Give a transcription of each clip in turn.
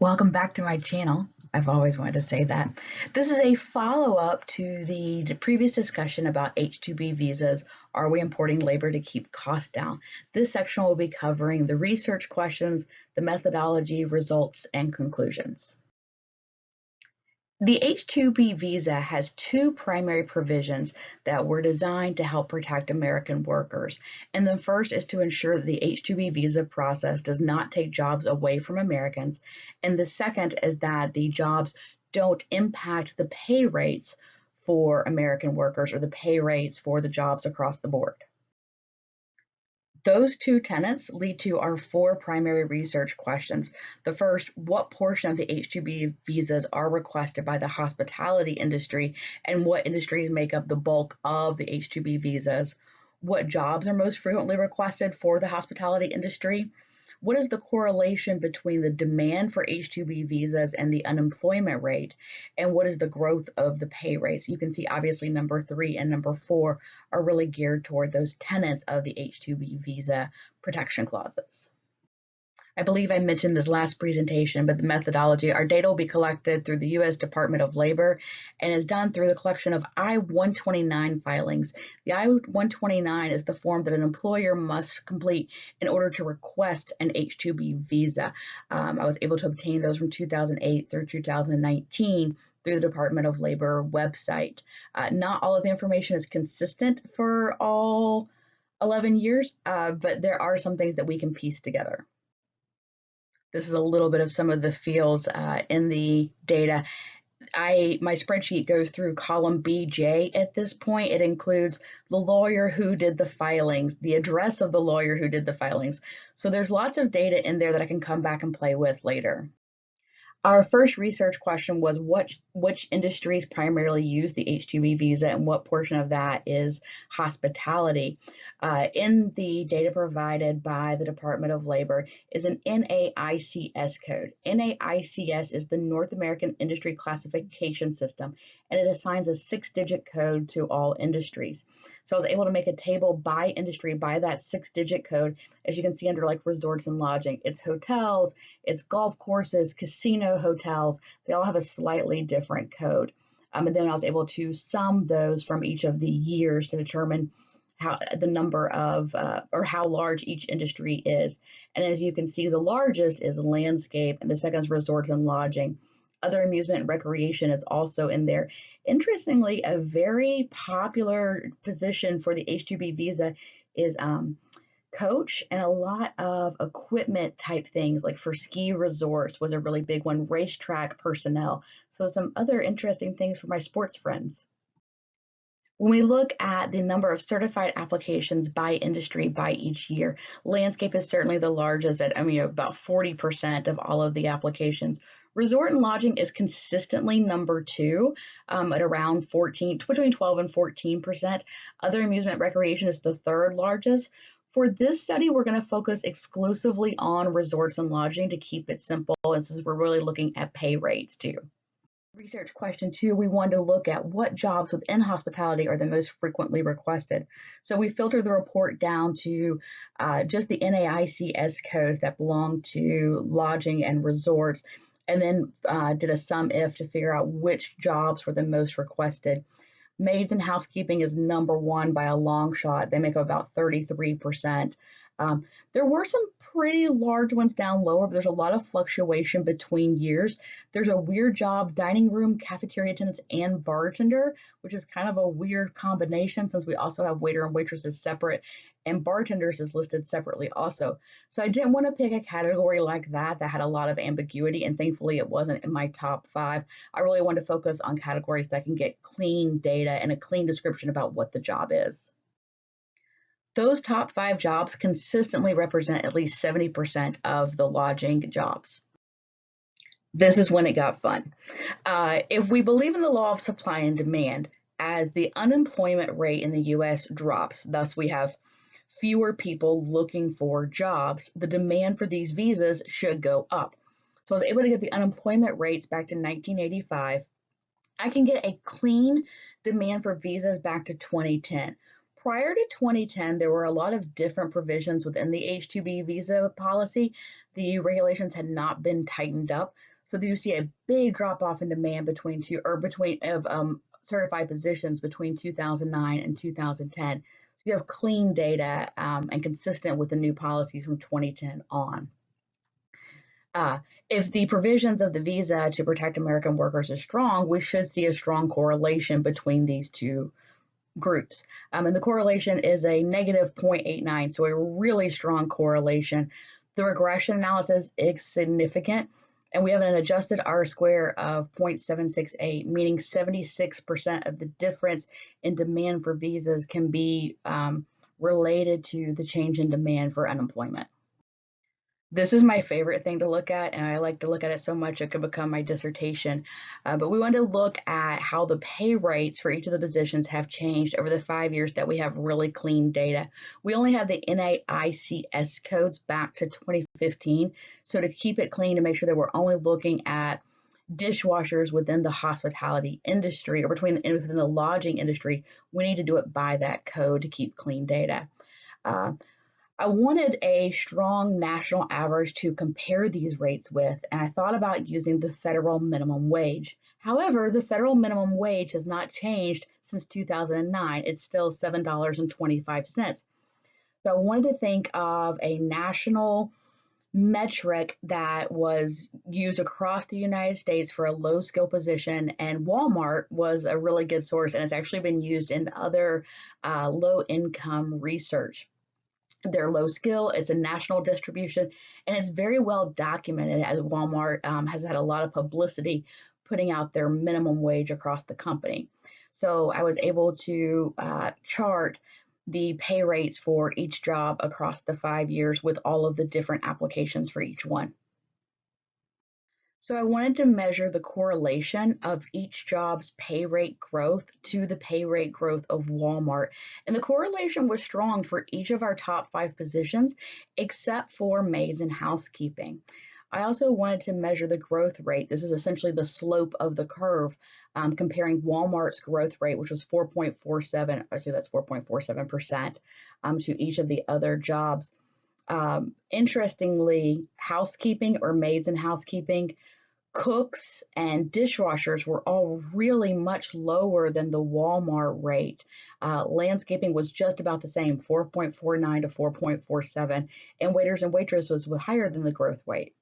Welcome back to my channel. I've always wanted to say that. This is a follow-up to the previous discussion about H-2B visas. Are we importing labor to keep costs down? This section will be covering the research questions, the methodology, results, and conclusions. The H-2B visa has two primary provisions that were designed to help protect American workers. And the first is to ensure that the H-2B visa process does not take jobs away from Americans. And the second is that the jobs don't impact the pay rates for American workers or the pay rates for the jobs across the board. Those two tenets lead to our four primary research questions. The first, what portion of the H-2B visas are requested by the hospitality industry and what industries make up the bulk of the H-2B visas? What jobs are most frequently requested for the hospitality industry? What is the correlation between the demand for H-2B visas and the unemployment rate? And what is the growth of the pay rates? You can see obviously number 3 and number 4 are really geared toward those tenets of the H-2B visa protection clauses. I believe I mentioned this last presentation, but the methodology, our data will be collected through the U.S. Department of Labor and is done through the collection of I-129 filings. The I-129 is the form that an employer must complete in order to request an H-2B visa. I was able to obtain those from 2008 through 2019 through the Department of Labor website. Not all of the information is consistent for all 11 years, but there are some things that we can piece together. This is a little bit of some of the fields in the data. My spreadsheet goes through column BJ at this point. It includes the lawyer who did the filings, the address of the lawyer who did the filings. So there's lots of data in there that I can come back and play with later. Our first research question was which industries primarily use the H-2B visa and what portion of that is hospitality. In the data provided by the Department of Labor is an NAICS code. NAICS is the North American Industry Classification System, and it assigns a 6-digit code to all industries. So I was able to make a table by industry by that 6-digit code. As you can see under like resorts and lodging, it's hotels, it's golf courses, casino hotels. They all have a slightly different code. And then I was able to sum those from each of the years to determine how the number of or how large each industry is. And as you can see, the largest is landscape and the second is resorts and lodging. Other amusement and recreation is also in there. Interestingly, a very popular position for the H-2B visa is coach, and a lot of equipment type things like for ski resorts was a really big one, racetrack personnel. So some other interesting things for my sports friends. When we look at the number of certified applications by industry by each year, landscape is certainly the largest at about 40% of all of the applications. Resort and lodging is consistently number 2 at around between 12 and 14%. Other amusement recreation is the third largest. For this study, we're going to focus exclusively on resorts and lodging to keep it simple, and since we're really looking at pay rates too. Research question 2, we wanted to look at what jobs within hospitality are the most frequently requested. So we filtered the report down to just the NAICS codes that belong to lodging and resorts, and then did a sum if to figure out which jobs were the most requested. Maids and housekeeping is number 1 by a long shot. They make up about 33%. There were some pretty large ones down lower, but there's a lot of fluctuation between years. There's a weird job, dining room, cafeteria attendants, and bartender, which is kind of a weird combination since we also have waiter and waitresses separate, and bartenders is listed separately also. So I didn't want to pick a category like that had a lot of ambiguity, and thankfully it wasn't in my top 5. I really wanted to focus on categories that can get clean data and a clean description about what the job is. Those top 5 jobs consistently represent at least 70% of the lodging jobs. This is when it got fun. If we believe in the law of supply and demand, as the unemployment rate in the U.S. drops, thus we have fewer people looking for jobs, the demand for these visas should go up. So I was able to get the unemployment rates back to 1985. I can get a clean demand for visas back to 2010. Prior to 2010, there were a lot of different provisions within the H-2B visa policy. The regulations had not been tightened up, so you see a big drop off in demand between certified positions between 2009 and 2010. So you have clean data and consistent with the new policies from 2010 on. If the provisions of the visa to protect American workers are strong, we should see a strong correlation between these two groups. And the correlation is a negative 0.89, so a really strong correlation. The regression analysis is significant, and we have an adjusted R-square of 0.768, meaning 76% of the difference in demand for visas can be related to the change in demand for unemployment. This is my favorite thing to look at, and I like to look at it so much it could become my dissertation. But we want to look at how the pay rates for each of the positions have changed over the 5 years that we have really clean data. We only have the NAICS codes back to 2015, so to keep it clean, to make sure that we're only looking at dishwashers within the hospitality industry or within the lodging industry, we need to do it by that code to keep clean data. I wanted a strong national average to compare these rates with, and I thought about using the federal minimum wage. However, the federal minimum wage has not changed since 2009. It's still $7.25. So I wanted to think of a national metric that was used across the United States for a low skill position, and Walmart was a really good source, and it's actually been used in other low income research. They're low skill, it's a national distribution, and it's very well documented as Walmart has had a lot of publicity putting out their minimum wage across the company. So I was able to chart the pay rates for each job across the 5 years with all of the different applications for each one. So I wanted to measure the correlation of each job's pay rate growth to the pay rate growth of Walmart. And the correlation was strong for each of our top 5 positions, except for maids and housekeeping. I also wanted to measure the growth rate. This is essentially the slope of the curve, comparing Walmart's growth rate, which was 4.47, I say that's 4.47%, to each of the other jobs. Interestingly, housekeeping or maids in housekeeping, cooks and dishwashers were all really much lower than the Walmart rate. Landscaping was just about the same, 4.49 to 4.47, and waiters and waitresses was higher than the growth rate.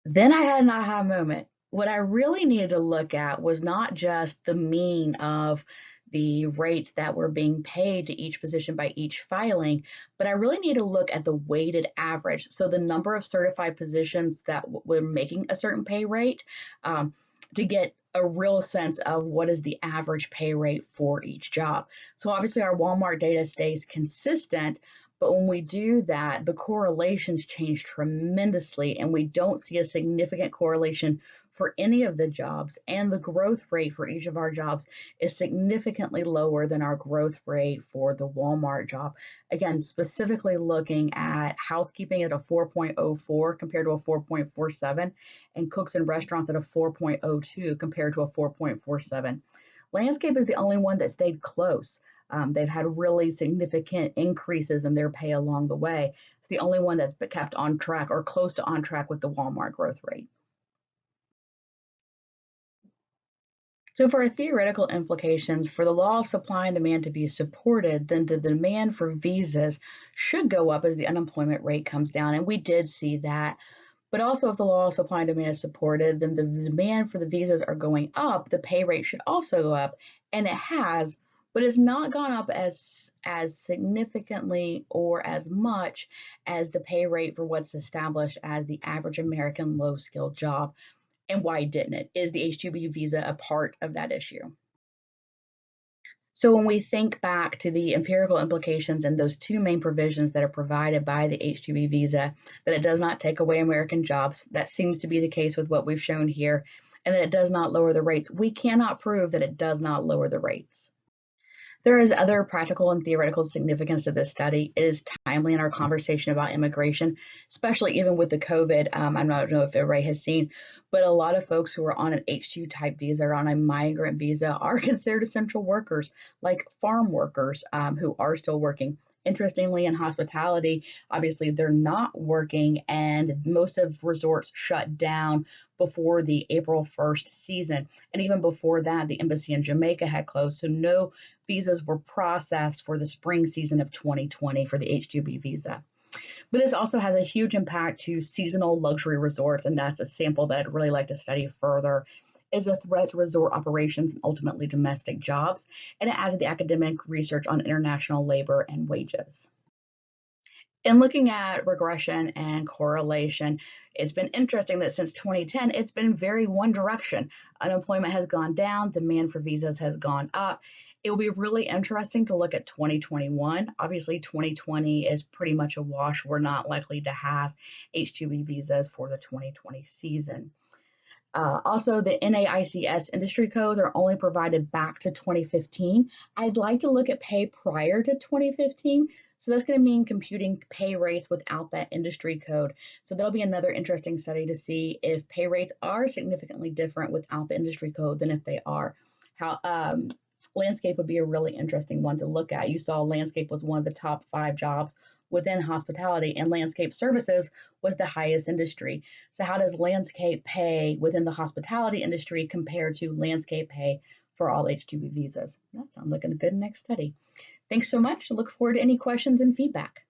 Then I had an aha moment. What I really needed to look at was not just the mean of the rates that were being paid to each position by each filing, but I really need to look at the weighted average. So the number of certified positions that were making a certain pay rate to get a real sense of what is the average pay rate for each job. So obviously our Walmart data stays consistent, but when we do that, the correlations change tremendously, and we don't see a significant correlation for any of the jobs, and the growth rate for each of our jobs is significantly lower than our growth rate for the Walmart job. Again, specifically looking at housekeeping at a 4.04 compared to a 4.47, and cooks and restaurants at a 4.02 compared to a 4.47. Landscape is the only one that stayed close. They've had really significant increases in their pay along the way. It's the only one that's been kept on track or close to on track with the Walmart growth rate. So for our theoretical implications, for the law of supply and demand to be supported, then the demand for visas should go up as the unemployment rate comes down, and we did see that. But also if the law of supply and demand is supported, then the demand for the visas are going up, the pay rate should also go up, and it has, but it's not gone up as significantly or as much as the pay rate for what's established as the average American low-skilled job. And why didn't it? Is the H-2B visa a part of that issue? So when we think back to the empirical implications and those 2 main provisions that are provided by the H-2B visa, that it does not take away American jobs, that seems to be the case with what we've shown here, and that it does not lower the rates, we cannot prove that it does not lower the rates. There is other practical and theoretical significance to this study. It is timely in our conversation about immigration, especially even with the COVID. I don't know if everybody has seen, but a lot of folks who are on an H-2 type visa or on a migrant visa are considered essential workers, like farm workers who are still working. Interestingly, in hospitality, obviously they're not working, and most of resorts shut down before the April 1st season. And even before that, the embassy in Jamaica had closed. So no visas were processed for the spring season of 2020 for the H-2B visa. But this also has a huge impact to seasonal luxury resorts, and that's a sample that I'd really like to study further. Is a threat to resort operations and ultimately domestic jobs, and it adds the academic research on international labor and wages. In looking at regression and correlation, it's been interesting that since 2010, it's been very one direction. Unemployment has gone down, demand for visas has gone up. It will be really interesting to look at 2021. Obviously, 2020 is pretty much a wash. We're not likely to have H-2B visas for the 2020 season. Also, the NAICS industry codes are only provided back to 2015. I'd like to look at pay prior to 2015. So that's going to mean computing pay rates without that industry code. So that'll be another interesting study to see if pay rates are significantly different without the industry code than if they are. How landscape would be a really interesting one to look at. You saw landscape was one of the top 5 jobs within hospitality, and landscape services was the highest industry. So how does landscape pay within the hospitality industry compare to landscape pay for all H-2B visas? That sounds like a good next study. Thanks so much. I look forward to any questions and feedback.